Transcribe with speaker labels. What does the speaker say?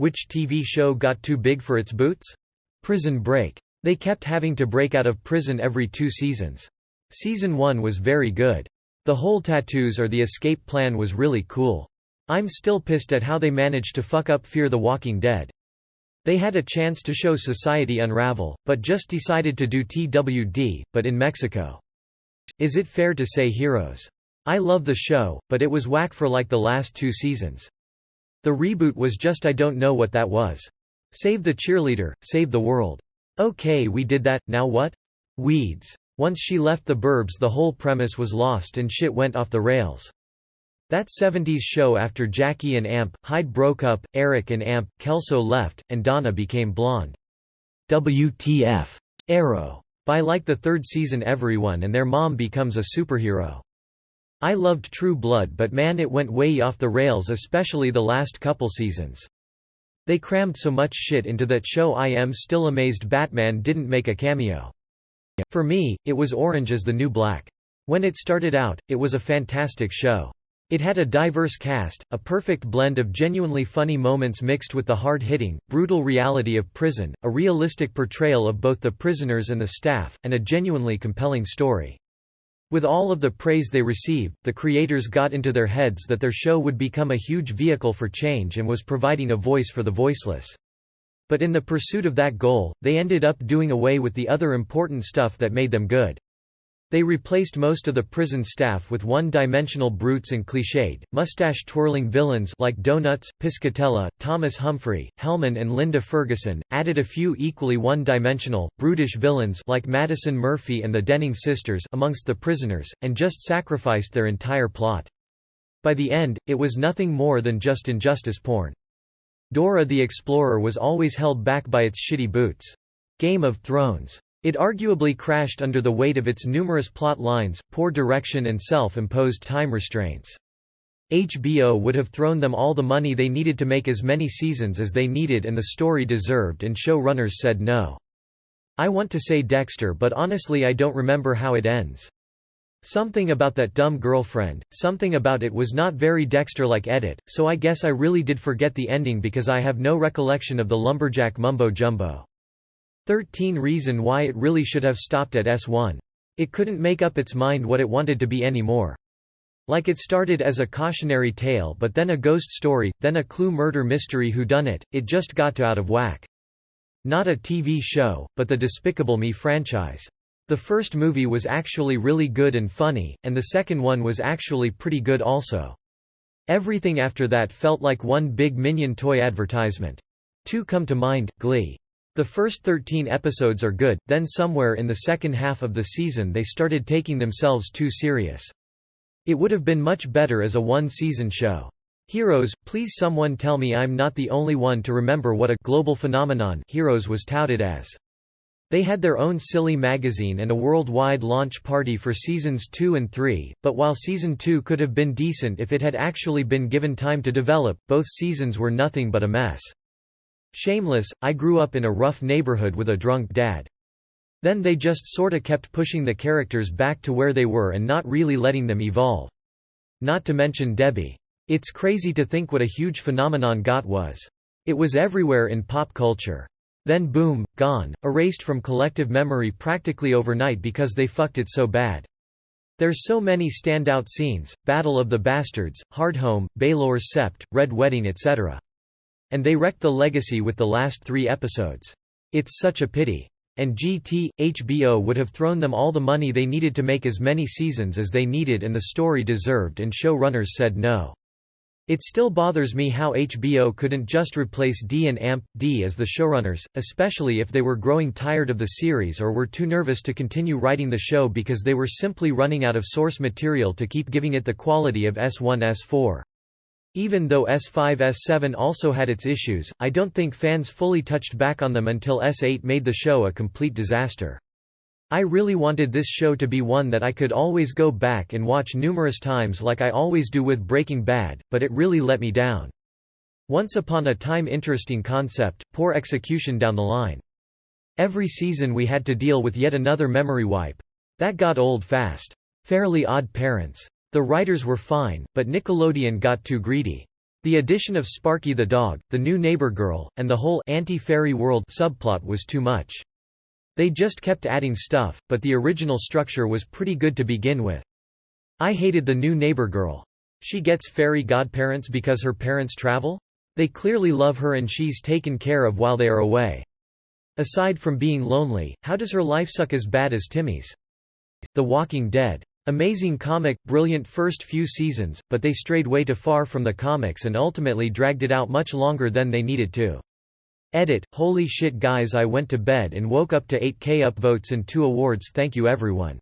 Speaker 1: Which TV show got too big for its boots? Prison Break. They kept having to break out of prison every 2 seasons. Season 1 was very good. The whole tattoos or the escape plan was really cool. I'm still pissed at how they managed to fuck up Fear the Walking Dead. They had a chance to show society unravel, but just decided to do TWD, but in Mexico. Is it fair to say Heroes? I love the show, but it was whack for like the last 2 seasons. The reboot was just I don't know what that was. Save the cheerleader, save the world. Okay, we did that, now what? Weeds. Once she left the burbs the whole premise was lost and shit went off the rails. That 70s show after Jackie and Amp, Hyde broke up, Eric and Amp, Kelso left, and Donna became blonde. WTF. Arrow. By like the 3rd season everyone and their mom becomes a superhero. I loved True Blood but man it went way off the rails especially the last couple seasons. They crammed so much shit into that show I am still amazed Batman didn't make a cameo. For me, it was Orange is the New Black. When it started out, it was a fantastic show. It had a diverse cast, a perfect blend of genuinely funny moments mixed with the hard-hitting, brutal reality of prison, a realistic portrayal of both the prisoners and the staff, and a genuinely compelling story. With all of the praise they received, the creators got into their heads that their show would become a huge vehicle for change and was providing a voice for the voiceless. But in the pursuit of that goal, they ended up doing away with the other important stuff that made them good. They replaced most of the prison staff with one-dimensional brutes and cliched, mustache-twirling villains like Donuts, Piscatella, Thomas Humphrey, Hellman and Linda Ferguson, added a few equally one-dimensional, brutish villains like Madison Murphy and the Denning sisters amongst the prisoners, and just sacrificed their entire plot. By the end, it was nothing more than just injustice porn. Dora the Explorer was always held back by its shitty boots. Game of Thrones. It arguably crashed under the weight of its numerous plot lines, poor direction and self-imposed time restraints. HBO would have thrown them all the money they needed to make as many seasons as they needed and the story deserved and showrunners said no. I want to say Dexter but honestly I don't remember how it ends. Something about that dumb girlfriend, something about it was not very Dexter-like edit, so I guess I really did forget the ending because I have no recollection of the lumberjack mumbo-jumbo. 13 Reason why it really should have stopped at S1. It couldn't make up its mind what it wanted to be anymore. Like it started as a cautionary tale but then a ghost story, then a clue murder mystery whodunit, it just got out of whack. Not a TV show, but the Despicable Me franchise. The first movie was actually really good and funny, and the second one was actually pretty good also. Everything after that felt like one big Minion toy advertisement. 2 come to mind, Glee. The first 13 episodes are good, then somewhere in the second half of the season they started taking themselves too serious. It would have been much better as a one-season show. Heroes, please someone tell me I'm not the only one to remember what a global phenomenon Heroes was touted as. They had their own silly magazine and a worldwide launch party for seasons 2 and 3, but while season 2 could have been decent if it had actually been given time to develop, both seasons were nothing but a mess. Shameless, I grew up in a rough neighborhood with a drunk dad. Then they just sorta kept pushing the characters back to where they were and not really letting them evolve. Not to mention Debbie. It's crazy to think what a huge phenomenon GOT was. It was everywhere in pop culture. Then boom, gone, erased from collective memory practically overnight because they fucked it so bad. There's so many standout scenes, Battle of the Bastards, Hardhome, Baylor's Sept, Red Wedding etc. And they wrecked the legacy with the last 3 episodes. It's such a pity. And HBO would have thrown them all the money they needed to make as many seasons as they needed and the story deserved and showrunners said no. It still bothers me how HBO couldn't just replace D and Amp D as the showrunners, especially if they were growing tired of the series or were too nervous to continue writing the show because they were simply running out of source material to keep giving it the quality of S1 S4. Even though S5 S7 also had its issues, I don't think fans fully touched back on them until S8 made the show a complete disaster. I really wanted this show to be one that I could always go back and watch numerous times like I always do with Breaking Bad, but it really let me down. Once upon a time interesting concept, poor execution down the line. Every season we had to deal with yet another memory wipe. That got old fast. Fairly Odd Parents. The writers were fine, but Nickelodeon got too greedy. The addition of Sparky the dog, the new neighbor girl, and the whole anti-fairy world subplot was too much. They just kept adding stuff, but the original structure was pretty good to begin with. I hated the new neighbor girl. She gets fairy godparents because her parents travel? They clearly love her and she's taken care of while they are away. Aside from being lonely, how does her life suck as bad as Timmy's? The Walking Dead. Amazing comic, brilliant first few seasons, but they strayed way too far from the comics and ultimately dragged it out much longer than they needed to. Edit, holy shit guys, I went to bed and woke up to 8K upvotes and 2 awards, thank you everyone.